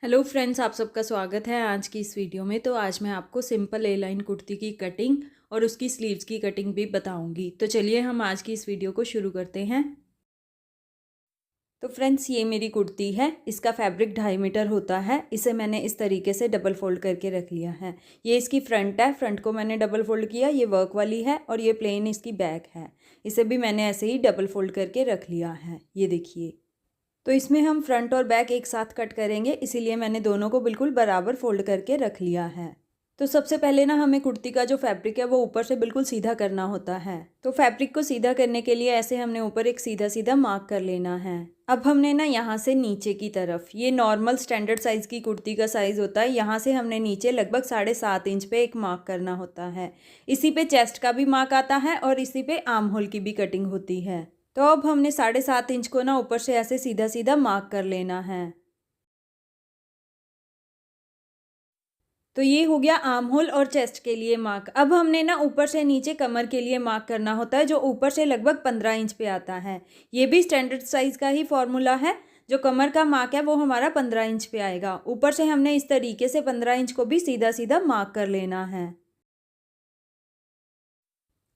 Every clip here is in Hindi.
हेलो फ्रेंड्स, आप सबका स्वागत है आज की इस वीडियो में। तो आज मैं आपको सिंपल ए लाइन कुर्ती की कटिंग और उसकी स्लीव्स की कटिंग भी बताऊंगी। तो चलिए हम आज की इस वीडियो को शुरू करते हैं। तो फ्रेंड्स, ये मेरी कुर्ती है। इसका फैब्रिक 2.5 मीटर होता है। इसे मैंने इस तरीके से डबल फोल्ड करके रख लिया है। ये इसकी फ्रंट है, फ्रंट को मैंने डबल फोल्ड किया। ये वर्क वाली है और ये प्लेन इसकी बैक है। इसे भी मैंने ऐसे ही डबल फोल्ड करके रख लिया है। ये देखिए। तो इसमें हम फ्रंट और बैक एक साथ कट करेंगे, इसीलिए मैंने दोनों को बिल्कुल बराबर फोल्ड करके रख लिया है। तो सबसे पहले ना हमें कुर्ती का जो फैब्रिक है वो ऊपर से बिल्कुल सीधा करना होता है। तो फैब्रिक को सीधा करने के लिए ऐसे हमने ऊपर एक सीधा सीधा मार्क कर लेना है। अब हमने ना यहाँ से नीचे की तरफ, ये नॉर्मल स्टैंडर्ड साइज़ की कुर्ती का साइज़ होता है, यहाँ से हमने नीचे लगभग 7.5 इंच पे एक मार्क करना होता है। इसी पे चेस्ट का भी मार्क आता है और इसी पे आर्म होल की भी कटिंग होती है। तो अब हमने 7.5 इंच को ना ऊपर से ऐसे सीधा सीधा मार्क कर लेना है। तो ये हो गया आर्म होल और चेस्ट के लिए मार्क। अब हमने ना ऊपर से नीचे कमर के लिए मार्क करना होता है, जो ऊपर से लगभग 15 इंच पे आता है। ये भी स्टैंडर्ड साइज का ही फॉर्मूला है। जो कमर का मार्क है वो हमारा 15 इंच पे आएगा। ऊपर से हमने इस तरीके से 15 इंच को भी सीधा सीधा मार्क कर लेना है।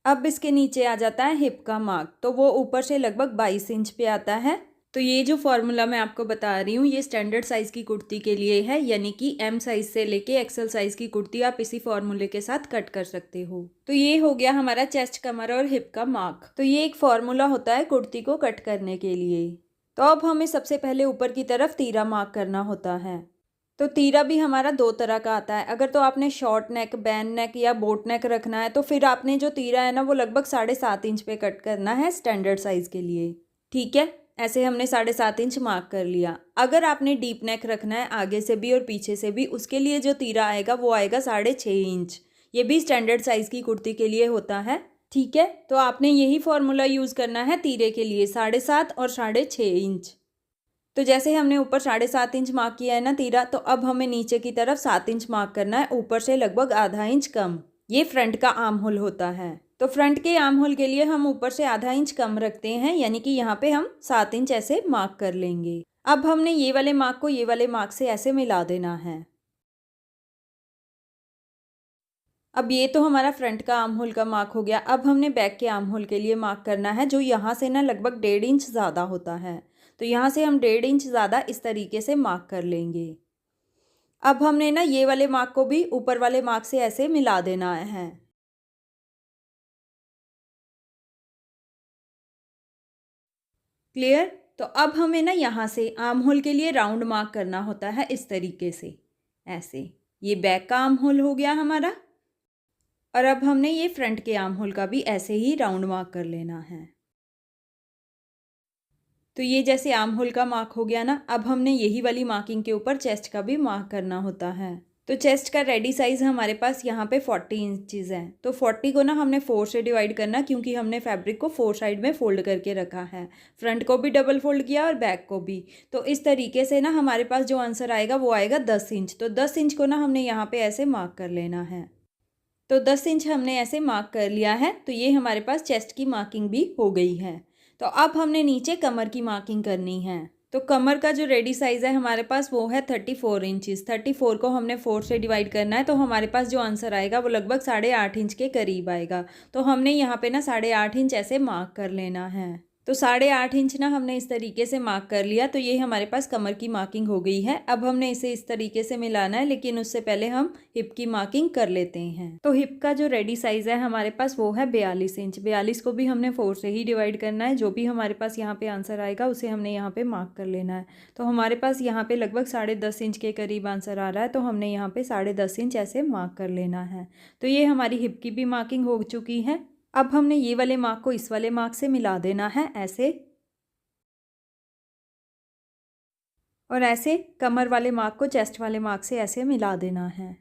अब इसके नीचे आ जाता है हिप का मार्क, तो वो ऊपर से लगभग 22 इंच पे आता है। तो ये जो फॉर्मूला मैं आपको बता रही हूँ, ये स्टैंडर्ड साइज़ की कुर्ती के लिए है, यानी कि एम साइज़ से लेके एक्सेल साइज़ की कुर्ती आप इसी फॉर्मूले के साथ कट कर सकते हो। तो ये हो गया हमारा चेस्ट, कमर और हिप का मार्क। तो ये एक फॉर्मूला होता है कुर्ती को कट करने के लिए। तो अब हमें सबसे पहले ऊपर की तरफ तीरा मार्क करना होता है। तो तीरा भी हमारा दो तरह का आता है। अगर तो आपने शॉर्ट नेक, बैन नेक या बोट नेक रखना है, तो फिर आपने जो तीरा है ना वो लगभग 7.5 इंच पे कट करना है स्टैंडर्ड साइज़ के लिए। ठीक है, ऐसे हमने 7.5 इंच मार्क कर लिया। अगर आपने डीप नेक रखना है आगे से भी और पीछे से भी, उसके लिए जो तीरा आएगा वो आएगा 6.5 इंच। ये भी स्टैंडर्ड साइज़ की कुर्ती के लिए होता है। ठीक है, तो आपने यही फॉर्मूला यूज़ करना है तीरे के लिए, 7.5 और 6.5 इंच। तो जैसे हमने ऊपर 7.5 इंच मार्क किया है ना तीरा, तो अब हमें नीचे की तरफ 7 इंच मार्क करना है, ऊपर से लगभग आधा इंच कम। ये फ्रंट का आर्म होल होता है। तो फ्रंट के आर्म होल के लिए हम ऊपर से आधा इंच कम रखते हैं, यानी कि यहाँ पे हम 7 इंच ऐसे मार्क कर लेंगे। अब हमने ये वाले मार्क को ये वाले मार्क से ऐसे मिला देना है। अब ये तो हमारा फ्रंट का आर्म होल का मार्क हो गया। अब हमने बैक के आर्म होल के लिए मार्क करना है, जो यहाँ से ना लगभग 1.5 इंच ज़्यादा होता है। तो यहाँ से हम 1.5 इंच ज़्यादा इस तरीके से मार्क कर लेंगे। अब हमने ना ये वाले मार्क को भी ऊपर वाले मार्क से ऐसे मिला देना है। क्लियर? तो अब हमें ना यहाँ से आर्म होल के लिए राउंड मार्क करना होता है इस तरीके से, ऐसे। ये बैक का आर्म होल हो गया हमारा। और अब हमने ये फ्रंट के आर्म होल का भी ऐसे ही राउंड मार्क कर लेना है। तो ये जैसे आर्म होल का मार्क हो गया ना, अब हमने यही वाली मार्किंग के ऊपर चेस्ट का भी मार्क करना होता है। तो चेस्ट का रेडी साइज़ हमारे पास यहाँ पे 40 इंचज़ है। तो 40 को ना हमने 4 से डिवाइड करना, क्योंकि हमने फैब्रिक को 4 साइड में फोल्ड करके रखा है। फ्रंट को भी डबल फोल्ड किया और बैक को भी। तो इस तरीके से ना हमारे पास जो आंसर आएगा वो आएगा 10 इंच। तो 10 इंच को ना हमने यहाँ पे ऐसे मार्क कर लेना है। तो 10 इंच हमने ऐसे मार्क कर लिया है। तो ये हमारे पास चेस्ट की मार्किंग भी हो गई है। तो अब हमने नीचे कमर की मार्किंग करनी है। तो कमर का जो रेडी साइज़ है हमारे पास वो है 34 इंचज़। 34 को हमने 4 से डिवाइड करना है, तो हमारे पास जो आंसर आएगा वो लगभग 8.5 इंच के करीब आएगा। तो हमने यहाँ पे ना 8.5 इंच ऐसे मार्क कर लेना है। तो 8.5 इंच ना हमने इस तरीके से मार्क कर लिया। तो ये हमारे पास कमर की मार्किंग हो गई है। अब हमने इसे इस तरीके से मिलाना है, लेकिन उससे पहले हम हिप की मार्किंग कर लेते हैं। तो हिप का जो रेडी साइज़ है हमारे पास वो है 42 इंच। 42 को भी हमने 4 से ही डिवाइड करना है। जो भी हमारे पास यहाँ पे आंसर आएगा उसे हमने यहाँ पे मार्क कर लेना है। तो हमारे पास यहाँ पे लगभग 10.5 इंच के करीब आंसर आ रहा है। तो हमने यहाँ पे 10.5 इंच ऐसे मार्क कर लेना है। तो ये हमारी हिप की भी मार्किंग हो चुकी है। अब हमने ये वाले मार्क को इस वाले मार्क से मिला देना है, ऐसे। और ऐसे कमर वाले मार्क को चेस्ट वाले मार्क से ऐसे मिला देना है।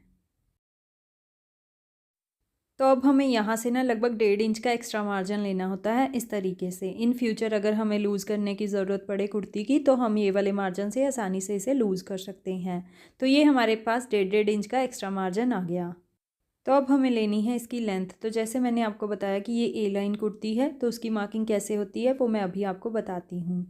तो अब हमें यहाँ से ना लगभग 1.5 इंच का एक्स्ट्रा मार्जिन लेना होता है इस तरीके से। इन फ्यूचर अगर हमें लूज़ करने की ज़रूरत पड़े कुर्ती की, तो हम ये वाले मार्जिन से आसानी से इसे लूज़ कर सकते हैं। तो ये हमारे पास 1.5 इंच का एक्स्ट्रा मार्जिन आ गया। तो अब हमें लेनी है इसकी लेंथ। तो जैसे मैंने आपको बताया कि ये ए लाइन कुर्ती है, तो उसकी मार्किंग कैसे होती है वो मैं अभी आपको बताती हूँ।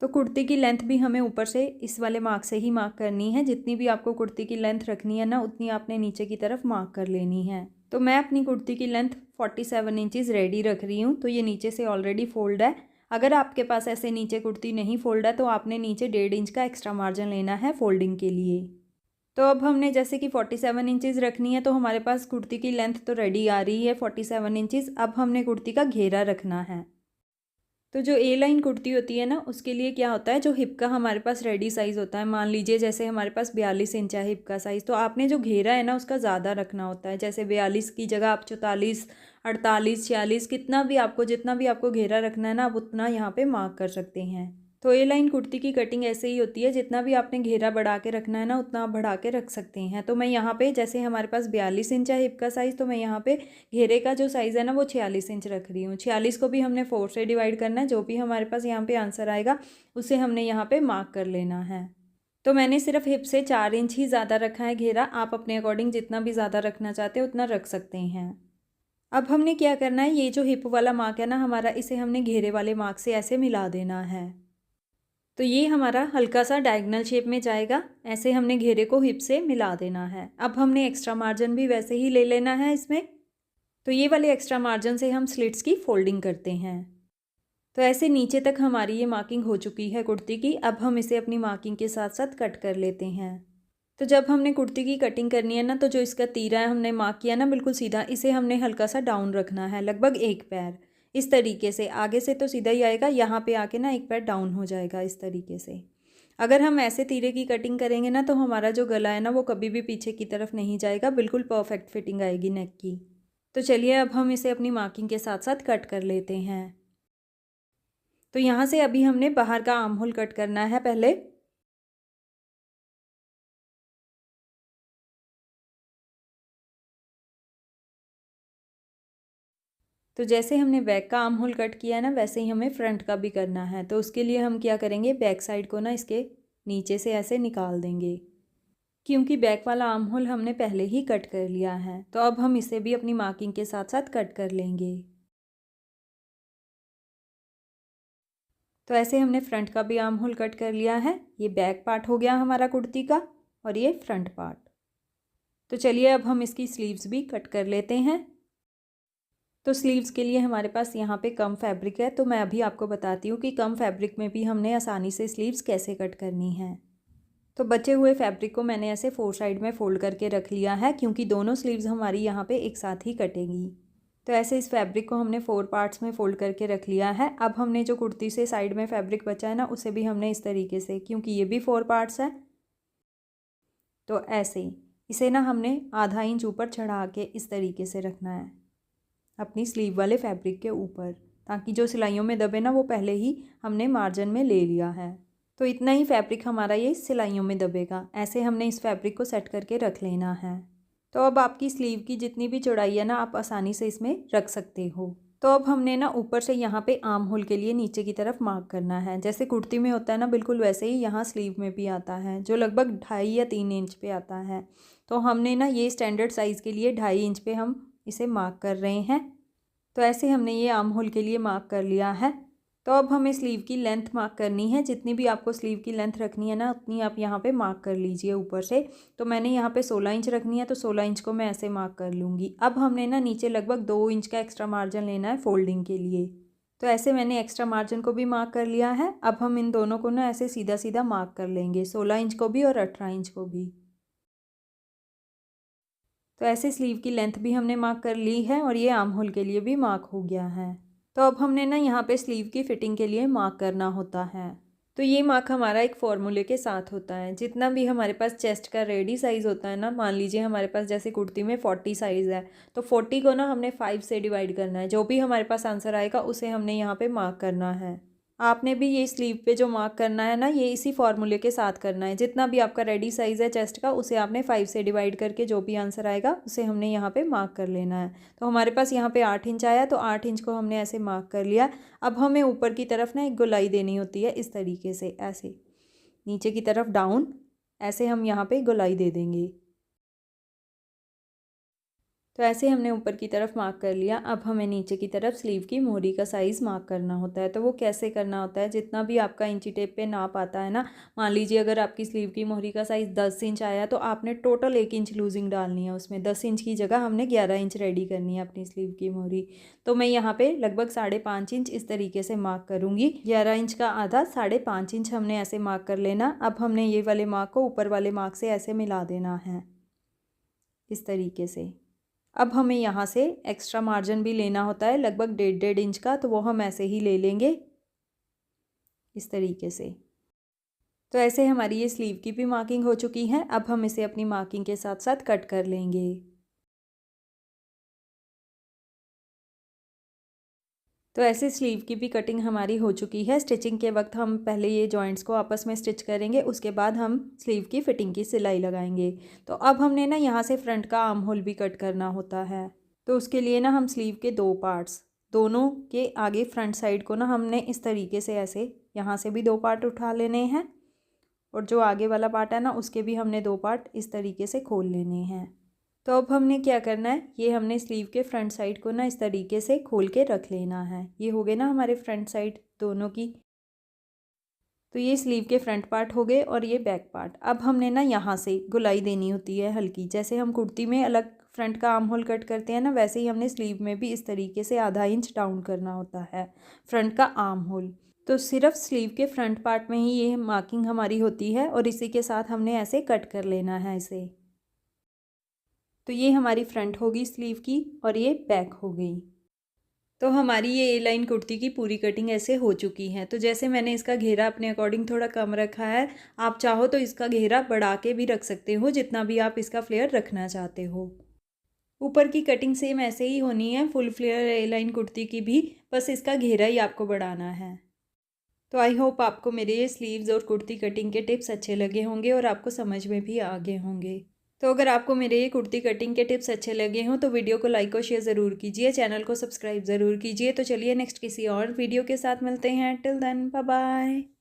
तो कुर्ती की लेंथ भी हमें ऊपर से इस वाले मार्क से ही मार्क करनी है। जितनी भी आपको कुर्ती की लेंथ रखनी है ना, उतनी आपने नीचे की तरफ मार्क कर लेनी है। तो मैं अपनी कुर्ती की लेंथ 47 इंचज़ रेडी रख रही हूँ। तो ये नीचे से ऑलरेडी फोल्ड है। अगर आपके पास ऐसे नीचे कुर्ती नहीं फोल्ड है तो आपने नीचे 1.5 इंच का एक्स्ट्रा मार्जिन लेना है फोल्डिंग के लिए। तो अब हमने जैसे कि 47 इंचज़ रखनी है, तो हमारे पास कुर्ती की लेंथ तो रेडी आ रही है 47 इंचज़। अब हमने कुर्ती का घेरा रखना है। तो जो ए लाइन कुर्ती होती है ना, उसके लिए क्या होता है, जो हिप का हमारे पास रेडी साइज़ होता है, मान लीजिए जैसे हमारे पास 42 इंच है हिप का साइज़, तो आपने जो घेरा है ना उसका ज़्यादा रखना होता है। जैसे 42 की जगह आप 44, 48, 46 कितना भी आपको, जितना भी आपको घेरा रखना है ना, आप उतना यहाँ पे मार्क कर सकते हैं। तो ए लाइन कुर्ती की कटिंग ऐसे ही होती है, जितना भी आपने घेरा बढ़ा के रखना है ना, उतना आप बढ़ा के रख सकते हैं। तो मैं यहाँ पे जैसे हमारे पास 42 इंच है हिप का साइज़, तो मैं यहाँ पे घेरे का जो साइज़ है ना वो 46 इंच रख रही हूँ। 46 को भी हमने 4 से डिवाइड करना है। जो भी हमारे पास यहाँ पे आंसर आएगा उसे हमने यहाँ पे मार्क कर लेना है। तो मैंने सिर्फ हिप से 4 इंच ही ज़्यादा रखा है घेरा। आप अपने अकॉर्डिंग जितना भी ज़्यादा रखना चाहते हैं उतना रख सकते हैं। अब हमने क्या करना है, ये जो हिप वाला मार्क है ना हमारा, इसे हमने घेरे वाले मार्क से ऐसे मिला देना है। तो ये हमारा हल्का सा डायगोनल शेप में जाएगा। ऐसे हमने घेरे को हिप से मिला देना है। अब हमने एक्स्ट्रा मार्जिन भी वैसे ही ले लेना है इसमें। तो ये वाले एक्स्ट्रा मार्जिन से हम स्लिट्स की फोल्डिंग करते हैं। तो ऐसे नीचे तक हमारी ये मार्किंग हो चुकी है कुर्ती की। अब हम इसे अपनी मार्किंग के साथ साथ कट कर लेते हैं। तो जब हमने कुर्ती की कटिंग करनी है ना, तो जो इसका तीरा है हमने मार्क किया ना बिल्कुल सीधा, इसे हमने हल्का सा डाउन रखना है, लगभग 1 पैर। इस तरीके से आगे से तो सीधा ही आएगा, यहाँ पे आके ना 1 पैर डाउन हो जाएगा इस तरीके से। अगर हम ऐसे तीरे की कटिंग करेंगे ना, तो हमारा जो गला है ना वो कभी भी पीछे की तरफ नहीं जाएगा, बिल्कुल परफेक्ट फिटिंग आएगी नेक की। तो चलिए अब हम इसे अपनी मार्किंग के साथ साथ कट कर लेते हैं। तो यहाँ से अभी हमने बाहर का आर्म होल कट करना है पहले। तो जैसे हमने बैक का आर्म होल कट किया है ना, वैसे ही हमें फ्रंट का भी करना है। तो उसके लिए हम क्या करेंगे, बैक साइड को ना इसके नीचे से ऐसे निकाल देंगे, क्योंकि बैक वाला आर्म होल हमने पहले ही कट कर लिया है। तो अब हम इसे भी अपनी मार्किंग के साथ साथ कट कर लेंगे। तो ऐसे हमने फ्रंट का भी आर्म होल कट कर लिया है। ये बैक पार्ट हो गया हमारा कुर्ती का, और ये फ्रंट पार्ट। तो चलिए अब हम इसकी स्लीव्स भी कट कर लेते हैं। तो स्लीव्स के लिए हमारे पास यहाँ पे कम फैब्रिक है, तो मैं अभी आपको बताती हूँ कि कम फैब्रिक में भी हमने आसानी से स्लीव्स कैसे कट करनी है। तो बचे हुए फैब्रिक को मैंने ऐसे 4 साइड में फ़ोल्ड करके रख लिया है, क्योंकि दोनों स्लीव्स हमारी यहाँ पे एक साथ ही कटेंगी। तो ऐसे इस फैब्रिक को हमने 4 पार्ट्स में फ़ोल्ड करके रख लिया है। अब हमने जो कुर्ती से साइड में फैब्रिक बचा है ना, उसे भी हमने इस तरीके से, क्योंकि ये भी 4 पार्ट्स है, तो ऐसे ही इसे ना हमने आधा इंच ऊपर चढ़ा के इस तरीके से रखना है अपनी स्लीव वाले फैब्रिक के ऊपर, ताकि जो सिलाइयों में दबे ना वो पहले ही हमने मार्जिन में ले लिया है। तो इतना ही फैब्रिक हमारा ये सिलाइयों में दबेगा। ऐसे हमने इस फैब्रिक को सेट करके रख लेना है। तो अब आपकी स्लीव की जितनी भी चौड़ाई है ना, आप आसानी से इसमें रख सकते हो। तो अब हमने ना ऊपर से यहाँ पे आर्म होल के लिए नीचे की तरफ मार्क करना है। जैसे कुर्ती में होता है ना, बिल्कुल वैसे ही यहाँ स्लीव में भी आता है, जो लगभग 2.5 या 3 इंच पे आता है। तो हमने ना ये स्टैंडर्ड साइज़ के लिए 2.5 इंच पे हम इसे मार्क कर रहे हैं। तो ऐसे हमने ये आर्म होल के लिए मार्क कर लिया है। तो अब हमें स्लीव की लेंथ मार्क करनी है। जितनी भी आपको स्लीव की लेंथ रखनी है ना, उतनी आप यहाँ पे मार्क कर लीजिए ऊपर से। तो मैंने यहाँ पे 16 इंच रखनी है, तो 16 इंच को मैं ऐसे मार्क कर लूँगी। अब हमने ना नीचे लगभग 2 इंच का एक्स्ट्रा मार्जिन लेना है फोल्डिंग के लिए। तो ऐसे मैंने एक्स्ट्रा मार्जिन को भी मार्क कर लिया है। अब हम इन दोनों को ना ऐसे सीधा सीधा मार्क कर लेंगे, 16 इंच को भी और 18 इंच को भी। तो ऐसे स्लीव की लेंथ भी हमने मार्क कर ली है, और ये आर्म होल के लिए भी मार्क हो गया है। तो अब हमने ना यहाँ पे स्लीव की फिटिंग के लिए मार्क करना होता है। तो ये मार्क हमारा एक फॉर्मूले के साथ होता है। जितना भी हमारे पास चेस्ट का रेडी साइज़ होता है ना, मान लीजिए हमारे पास जैसे कुर्ती में 40 साइज़ है, तो 40 को ना हमने 5 से डिवाइड करना है। जो भी हमारे पास आंसर आएगा उसे हमने यहाँ पे मार्क करना है। आपने भी ये स्लीव पे जो मार्क करना है ना, ये इसी फॉर्मूले के साथ करना है। जितना भी आपका रेडी साइज़ है चेस्ट का, उसे आपने 5 से डिवाइड करके जो भी आंसर आएगा उसे हमने यहाँ पे मार्क कर लेना है। तो हमारे पास यहाँ पे 8 इंच आया, तो 8 इंच को हमने ऐसे मार्क कर लिया। अब हमें ऊपर की तरफ ना एक गोलाई देनी होती है इस तरीके से, ऐसे नीचे की तरफ डाउन, ऐसे हम यहाँ पे गोलाई दे देंगे। तो ऐसे हमने ऊपर की तरफ मार्क कर लिया। अब हमें नीचे की तरफ स्लीव की मोहरी का साइज़ मार्क करना होता है। तो वो कैसे करना होता है, जितना भी आपका इंची टेप पे नाप आता है ना, मान लीजिए अगर आपकी स्लीव की मोहरी का साइज़ 10 इंच आया तो आपने टोटल 1 इंच लूजिंग डालनी है उसमें। 10 इंच की जगह हमने 11 इंच रेडी करनी है अपनी स्लीव की मोहरी। तो मैं यहाँ पे लगभग 5.5 इंच इस तरीके से मार्क करूँगी। 11 इंच का आधा 5.5 इंच हमने ऐसे मार्क कर लेना। अब हमने ये वाले मार्क को ऊपर वाले मार्क से ऐसे मिला देना है इस तरीके से। अब हमें यहाँ से एक्स्ट्रा मार्जिन भी लेना होता है लगभग 1.5 इंच का, तो वो हम ऐसे ही ले लेंगे इस तरीके से। तो ऐसे हमारी ये स्लीव की भी मार्किंग हो चुकी है। अब हम इसे अपनी मार्किंग के साथ साथ कट कर लेंगे। तो ऐसे स्लीव की भी कटिंग हमारी हो चुकी है। स्टिचिंग के वक्त हम पहले ये जॉइंट्स को आपस में स्टिच करेंगे, उसके बाद हम स्लीव की फिटिंग की सिलाई लगाएंगे। तो अब हमने ना यहाँ से फ्रंट का आर्म होल भी कट करना होता है। तो उसके लिए ना हम स्लीव के 2 पार्ट्स, दोनों के आगे फ्रंट साइड को ना हमने इस तरीके से ऐसे यहाँ से भी 2 पार्ट उठा लेने हैं और जो आगे वाला पार्ट है ना उसके भी हमने 2 पार्ट इस तरीके से खोल लेने हैं। तो अब हमने क्या करना है, ये हमने स्लीव के फ्रंट साइड को ना इस तरीके से खोल के रख लेना है। ये हो गए ना हमारे फ्रंट साइड दोनों की। तो ये स्लीव के फ्रंट पार्ट हो गए और ये बैक पार्ट। अब हमने ना यहाँ से गोलाई देनी होती है हल्की, जैसे हम कुर्ती में अलग फ्रंट का आर्म होल कट करते हैं ना, वैसे ही हमने स्लीव में भी इस तरीके से आधा इंच डाउन करना होता है फ्रंट का आर्म होल। तो सिर्फ स्लीव के फ्रंट पार्ट में ही ये मार्किंग हमारी होती है और इसी के साथ हमने ऐसे कट कर लेना है इसे। तो ये हमारी फ्रंट होगी स्लीव की और ये बैक हो गई। तो हमारी ये ए लाइन कुर्ती की पूरी कटिंग ऐसे हो चुकी है। तो जैसे मैंने इसका घेरा अपने अकॉर्डिंग थोड़ा कम रखा है, आप चाहो तो इसका घेरा बढ़ा के भी रख सकते हो जितना भी आप इसका फ्लेयर रखना चाहते हो। ऊपर की कटिंग सेम ऐसे ही होनी है फुल फ्लेयर ए लाइन कुर्ती की भी, बस इसका घेरा ही आपको बढ़ाना है। तो आई होप आपको मेरे ये स्लीव्स और कुर्ती कटिंग के टिप्स अच्छे लगे होंगे और आपको समझ में भी आ गए होंगे। तो अगर आपको मेरे ये कुर्ती कटिंग के टिप्स अच्छे लगे हों तो वीडियो को लाइक और शेयर ज़रूर कीजिए, चैनल को सब्सक्राइब ज़रूर कीजिए। तो चलिए नेक्स्ट किसी और वीडियो के साथ मिलते हैं। Till then bye bye.